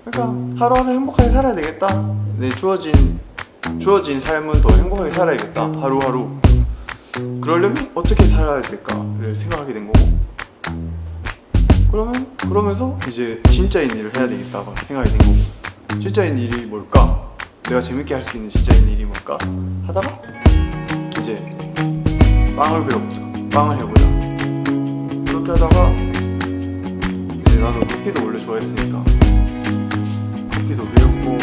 그러니까 하루하루 행복하게 살아야 되겠다. 내 주어진 삶은 더 행복하게 살아야겠다. 하루하루. 그러려면 어떻게 살아야 될까를 생각하게 된 거고, 그러면서 이제 진짜인 일을 해야 되겠다고 생각이 된 거고, 진짜인 일이 뭘까? 내가 재밌게 할 수 있는 진짜인 일이 뭘까? 하다가 이제 빵을 배워보자, 빵을 해보자. 그렇게 하다가 이제 나는 커피도 원래 좋아했으니까 커피도 배우고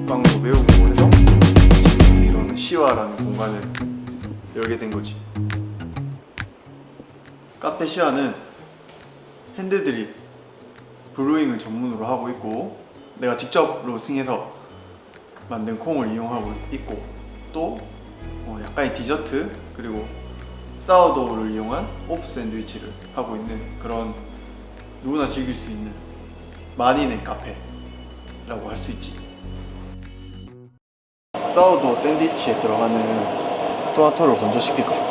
빵도 배우고 해서 지금 이런 시와라는 공간을 열게 된 거지. 카페 시와는 핸드드립, 브루잉을 전문으로 하고 있고, 내가 직접 로스팅해서 만든 콩을 이용하고 있고, 또 약간의 디저트 그리고 사워도우를 이용한 오프 샌드위치를 하고 있는 그런 누구나 즐길 수 있는 만인의 카페라고 할 수 있지. 사워도우 샌드위치에 들어가는 토마토를 건조시킬 거야.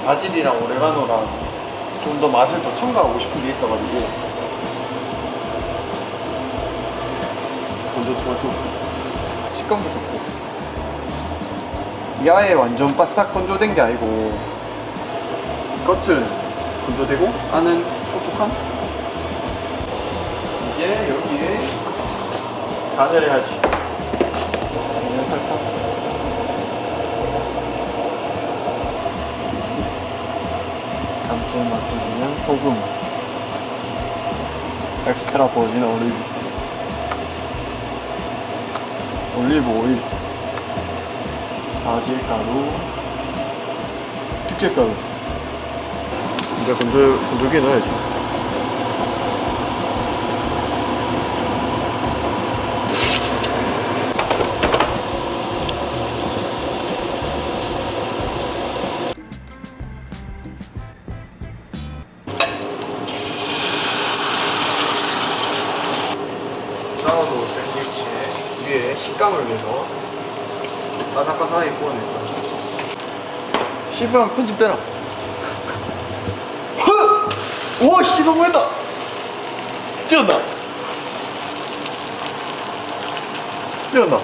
바질이랑 오레가노랑 좀 더 맛을 더 첨가하고 싶은 게 있어가지고 건조 토마토 식감도 좋고, 야에 완전 바싹 건조된 게 아니고 겉은 건조되고 안은 촉촉한. 이제 여기에 간을 해야지. 그냥 설탕, 감칠맛을 위한 소금, 엑스트라 버진 올리브 오일, 바질 가루, 특제 가루. 이제 건조기에 넣어야지. 사워도우 샌드위치 위에 식감을 위해서 바삭바삭하게 구워낼 거야. 실패하면 편집되나? 우와, 씨, 성공했다! 찍었나? 찍었나?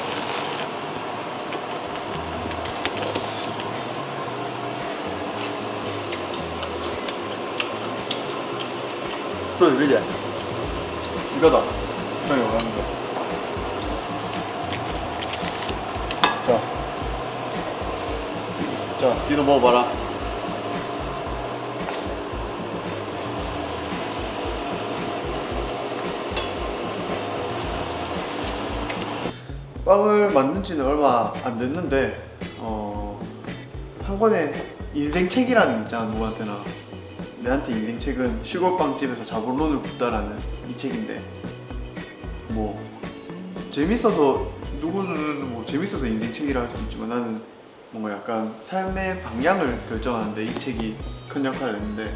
그래, 그러지? 이거다. 형이 원하는 거. 자, 니도 먹어봐라. 빵을 만든 지는 얼마 안 됐는데 한 권의 인생책이라는 게 있잖아. 누구한테나 내한테 인생책은 시골빵집에서 자본론을 굽다라는 이 책인데, 뭐 재밌어서, 누구는 뭐 재밌어서 인생책이라 할 수 있지만 나는 뭔가 약간 삶의 방향을 결정하는데 이 책이 큰 역할을 했는데,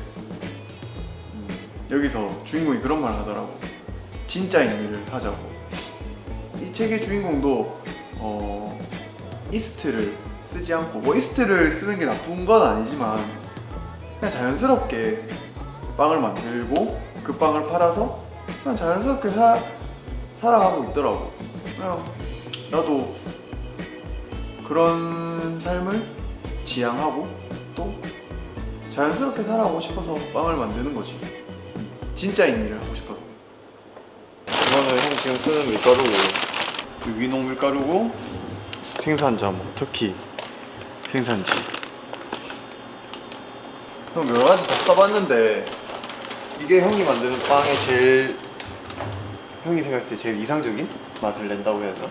여기서 주인공이 그런 말을 하더라고. 진짜인 일을 하자고. 이 책의 주인공도 이스트를 쓰지 않고, 뭐 이스트를 쓰는 게 나쁜 건 아니지만 그냥 자연스럽게 빵을 만들고 그 빵을 팔아서 그냥 자연스럽게 살아가고 있더라고. 그냥 나도 그런 삶을 지향하고 또 자연스럽게 살아가고 싶어서 빵을 만드는 거지. 진짜인 일을 하고 싶어서. 이거는 형 지금 쓰는 밀가루고, 유기농 밀가루고, 생산자 뭐 터키 생산지. 형 여러 가지 다 써봤는데 이게 형이 만드는 빵의 제일, 형이 생각했을 때 제일 이상적인 맛을 낸다고 해야 되나?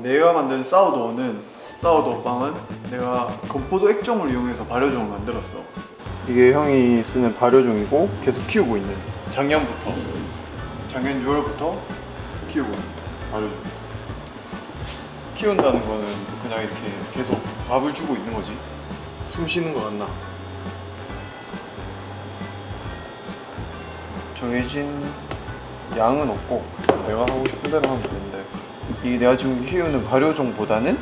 내가 만든 사워도우 빵은 내가 건포도 액종을 이용해서 발효종을 만들었어. 이게 형이 쓰는 발효종이고 계속 키우고 있는, 작년 6월부터 키우고 있는 발효종. 키운다는 거는 그냥 이렇게 계속 밥을 주고 있는 거지. 숨 쉬는 거 같나? 정해진 양은 없고 내가 하고 싶은 대로 하면 되는데, 이게 내가 지금 키우는 발효종보다는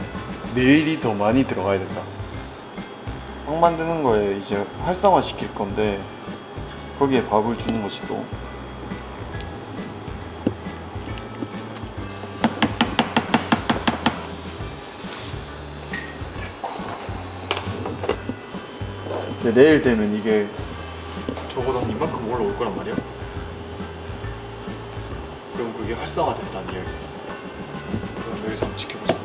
밀이 더 많이 들어가야 된다. 빵 만드는 거에 이제 활성화 시킬 건데 거기에 밥을 주는 것이 또 근데 내일 되면 이게 저보다 한 이만큼 올라올 거란 말이야. 그럼 그게 활성화됐다는 이야기다. 그럼 여기서 한번 지켜보자.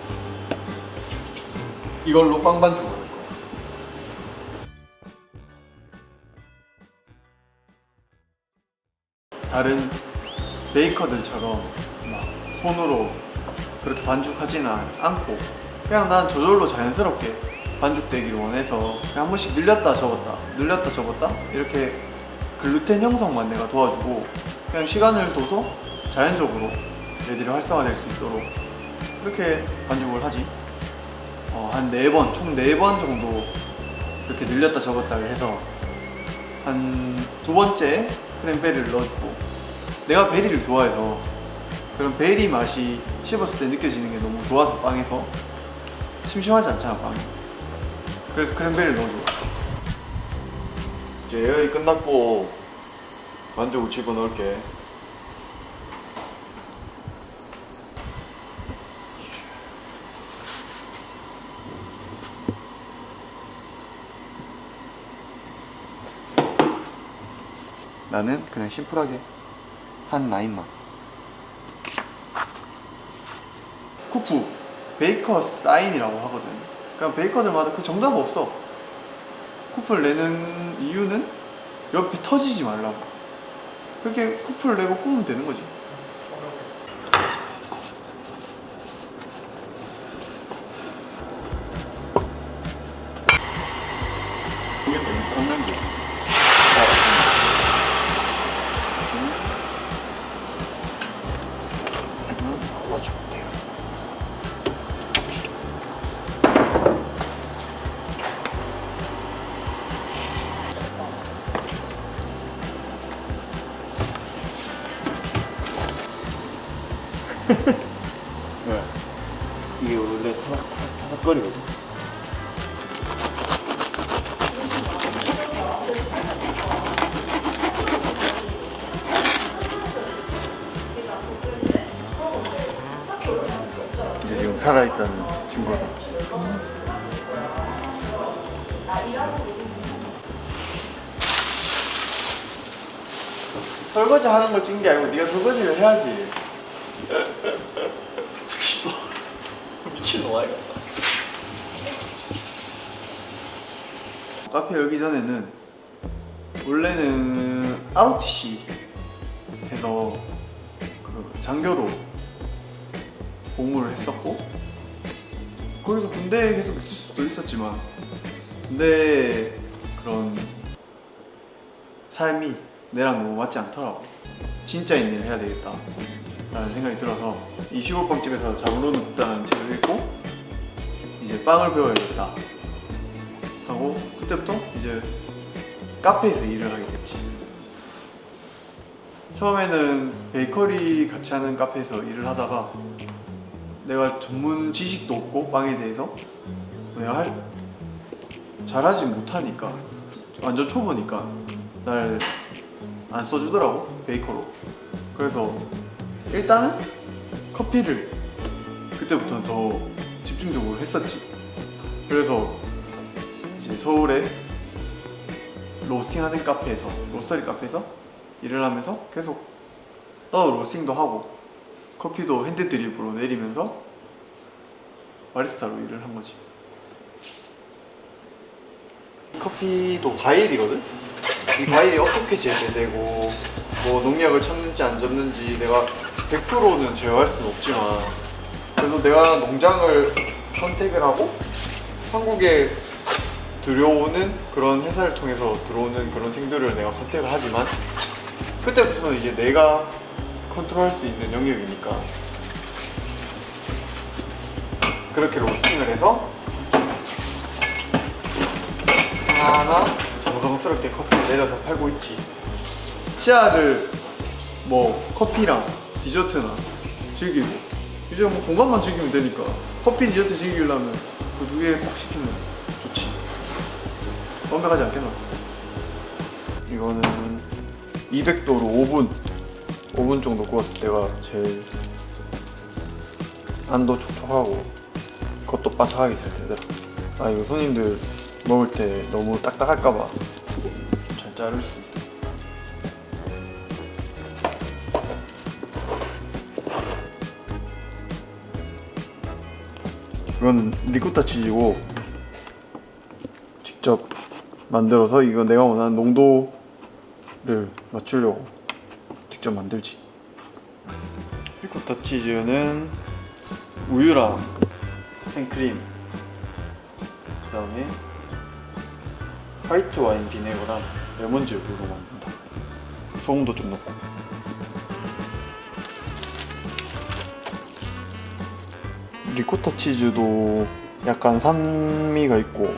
이걸로 빵 반죽을 할 거야. 다른 베이커들처럼 막 손으로 그렇게 반죽하지는 않고 그냥 난 저절로 자연스럽게 반죽되기를 원해서 그냥 한 번씩 늘렸다 접었다 이렇게 글루텐 형성만 내가 도와주고 그냥 시간을 둬서 자연적으로 얘들이 활성화될 수 있도록 그렇게 반죽을 하지. 한 4번, 총 4번 정도 그렇게 늘렸다 접었다를 해서 한 2번째 크랜베리를 넣어주고 내가 베리를 좋아해서 그런 베리 맛이 씹었을 때 느껴지는 게 너무 좋아서 빵에서 심심하지 않잖아 빵이. 그래서 크랜베리를 넣어줘. 이제 예열이 끝났고 반죽을 집어넣을게. 나는 그냥 심플하게 한 라인만. 쿠프 베이커 사인이라고 하거든. 그러니까 베이커들마다 그 정답 없어. 쿠프를 내는 이유는 옆에 터지지 말라고. 그렇게 쿠프를 내고 구우면 되는 거지. 이게 너무 꽂는 게. 네. 이게 원래 타닥거리거든. 이게 지금 살아있다는 증거다. 설거지 하는 걸 찍은 게 아니고 네가 설거지를 해야지. 미친놈아 이거. 카페 열기 전에는 원래는 ROTC 해서 그 장교로 복무를 했었고 거기서 군대에 계속 있을 수도 있었지만 근데 그런 삶이 내랑 너무 맞지 않더라고. 진짜인 일을 해야 되겠다 라는 생각이 들어서 이 시골빵집에서 잡으로는 굽다라는 책을 읽고 이제 빵을 배워야겠다 하고 그때부터 이제 카페에서 일을 하게 됐지. 처음에는 베이커리 같이 하는 카페에서 일을 하다가 내가 전문 지식도 없고 빵에 대해서 내가 잘하지 못하니까 완전 초보니까 날 안 써주더라고 베이커로. 그래서 일단은 커피를 그때부터는 더 집중적으로 했었지. 그래서 이제 서울에 로스팅하는 카페에서 로스터리 카페에서 일을 하면서 계속 나도 로스팅도 하고 커피도 핸드 드립으로 내리면서 바리스타로 일을 한 거지. 커피도 과일이거든? 이 과일이 어떻게 재배되고 뭐 농약을 쳤는지 안 쳤는지 내가 100%는 제어할 수는 없지만 그래도 내가 농장을 선택을 하고 한국에 들여오는 그런 회사를 통해서 들어오는 그런 생두를 내가 컨택을 하지만 그때부터는 이제 내가 컨트롤할 수 있는 영역이니까 그렇게 로스팅을 해서 하나하나 정성스럽게 커피를 내려서 팔고 있지. 시야를 뭐 커피랑 디저트나 즐기고 이제 뭐 공간만 즐기면 되니까 커피 디저트 즐기려면 그 두 개 꼭 시키면 좋지. 완벽하지 않겠나? 이거는 200도로 5분 정도 구웠을 때가 제일 안도 촉촉하고 겉도 바삭하게 잘 되더라. 아 이거 손님들 먹을 때 너무 딱딱할까봐 좀 잘 자를 수 있다. 이건 리코타 치즈고 직접 만들어서 이거 내가 원하는 농도를 맞추려고 직접 만들지. 리코타 치즈는 우유랑 생크림, 그 다음에 화이트 와인 비네거랑 레몬즙으로 만든다. 소금도 좀 넣고. 리코타 치즈도 약간 산미가 있고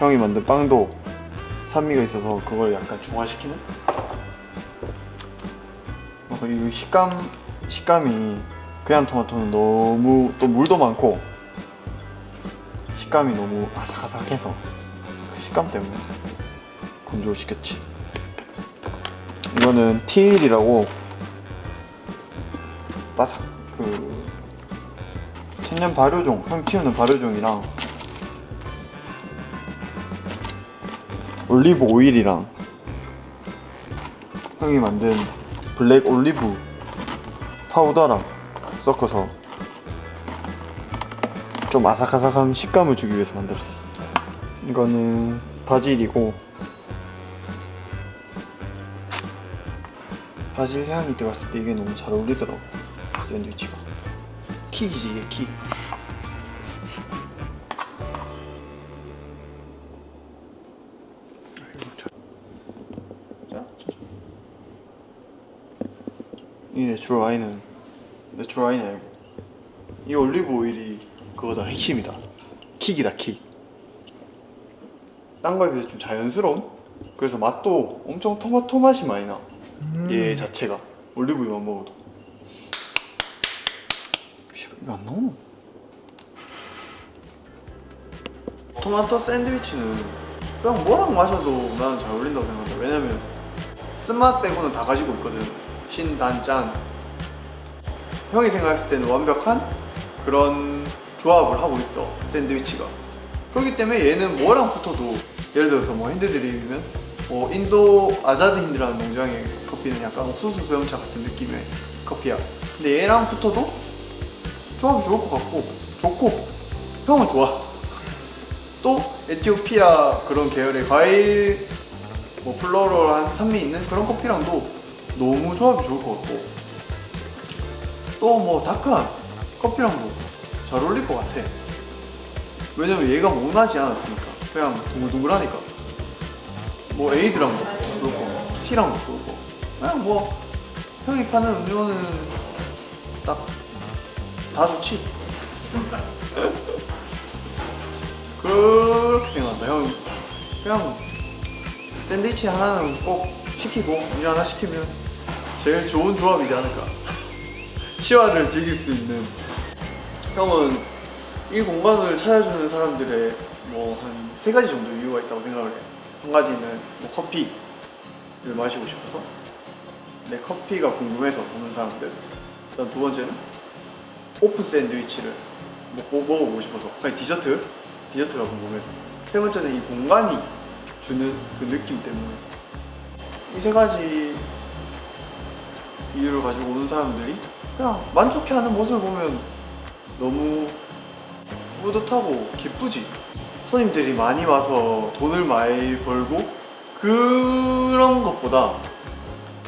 형이 만든 빵도 산미가 있어서 그걸 약간 중화시키는? 이 식감이 그냥 토마토는 너무 또 물도 많고 식감이 너무 아삭아삭해서 그 식감 때문에 건조를 시켰지. 이거는 티일이라고 바삭 천연 발효종, 형 키우는 발효종이랑 올리브 오일이랑 형이 만든 블랙 올리브 파우더랑 섞어서 좀 아삭아삭한 식감을 주기 위해서 만들었어. 이거는 바질이고 바질 향이 들어갔을 때 이게 너무 잘 어울리더라고. 샌드위치가 킥이지 이게 킥. 이 내추럴 와인은 아니고 이 올리브 오일이 그거다. 핵심이다. 킥이다 킥. 딴 거에 비해서 좀 자연스러운? 그래서 맛도 엄청 토마토 맛이 많이 나. 얘 자체가 올리브 오일만 먹어도. 이거 안 나오노? 토마토 샌드위치는 그냥 뭐랑 마셔도 나는 잘 어울린다고 생각한다. 왜냐면 쓴맛 빼고는 다 가지고 있거든. 신, 단, 짠. 형이 생각했을 때는 완벽한 그런 조합을 하고 있어 샌드위치가. 그렇기 때문에 얘는 뭐랑 붙어도, 예를 들어서 뭐 핸드드립이면 뭐 인도 아자드 힌드라는 농장의 커피는 약간 옥수수 소형차 같은 느낌의 커피야. 근데 얘랑 붙어도 조합이 좋을 것 같고 좋고 형은 좋아. 또 에티오피아 그런 계열의 과일 뭐 플로럴한 산미 있는 그런 커피랑도 너무 조합이 좋을 것 같고 또 뭐 다크한 커피랑도 잘 어울릴 것 같아. 왜냐면 얘가 모나지 않았으니까 그냥 둥글둥글하니까 뭐 에이드랑도 좋고 티랑도 좋고 그냥 뭐 형이 파는 음료는 딱 다 좋지. 그렇게 생각한다. 형 그냥 샌드위치 하나는 꼭 시키고 음료 하나 시키면 제일 좋은 조합이지 않을까. 시화를 즐길 수 있는. 형은 이 공간을 찾아주는 사람들의 뭐 한 3가지 정도 이유가 있다고 생각을 해. 한 가지는 뭐 커피를 마시고 싶어서 내 커피가 궁금해서 오는 사람들. 그다음 두 번째는 오픈 샌드위치를 먹어보고 싶어서, 아니 디저트가 궁금해서. 세 번째는 이 공간이 주는 그 느낌 때문에. 이 3가지 이유를 가지고 오는 사람들이 그냥 만족해하는 모습을 보면 너무 뿌듯하고 기쁘지. 손님들이 많이 와서 돈을 많이 벌고 그런 것보다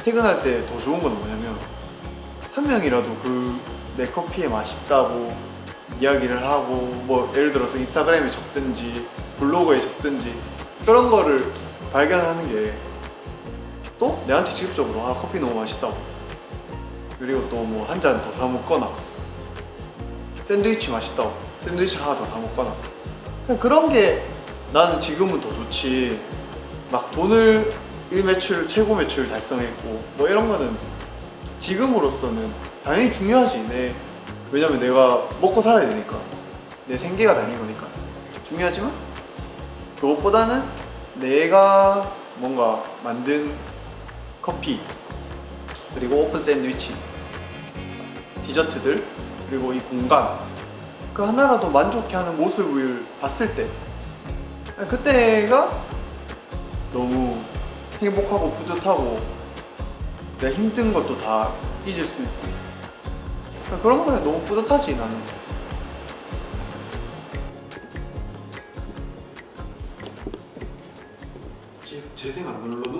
퇴근할 때 더 좋은 건 뭐냐면 한 명이라도 내 커피에 맛있다고 이야기를 하고 뭐 예를 들어서 인스타그램에 적든지 블로그에 적든지 그런 거를 발견하는 게 또 내한테 직접적으로 커피 너무 맛있다고, 그리고 또 뭐 한 잔 더 사 먹거나 샌드위치 맛있다고 샌드위치 하나 더 사 먹거나 그냥 그런 게 나는 지금은 더 좋지. 막 돈을 최고 매출 달성했고 뭐 이런 거는 지금으로서는 당연히 중요하지. 왜냐면 내가 먹고 살아야 되니까 내 생계가 달린 거니까 중요하지만 그것보다는 내가 뭔가 만든 커피, 그리고 오픈 샌드위치, 디저트들, 그리고 이 공간, 그 하나라도 만족해하는 모습을 봤을 때 그때가 너무 행복하고 뿌듯하고 내가 힘든 것도 다 잊을 수 있고 그런 거에 너무 뿌듯하지 나는. 재생 안 눌러도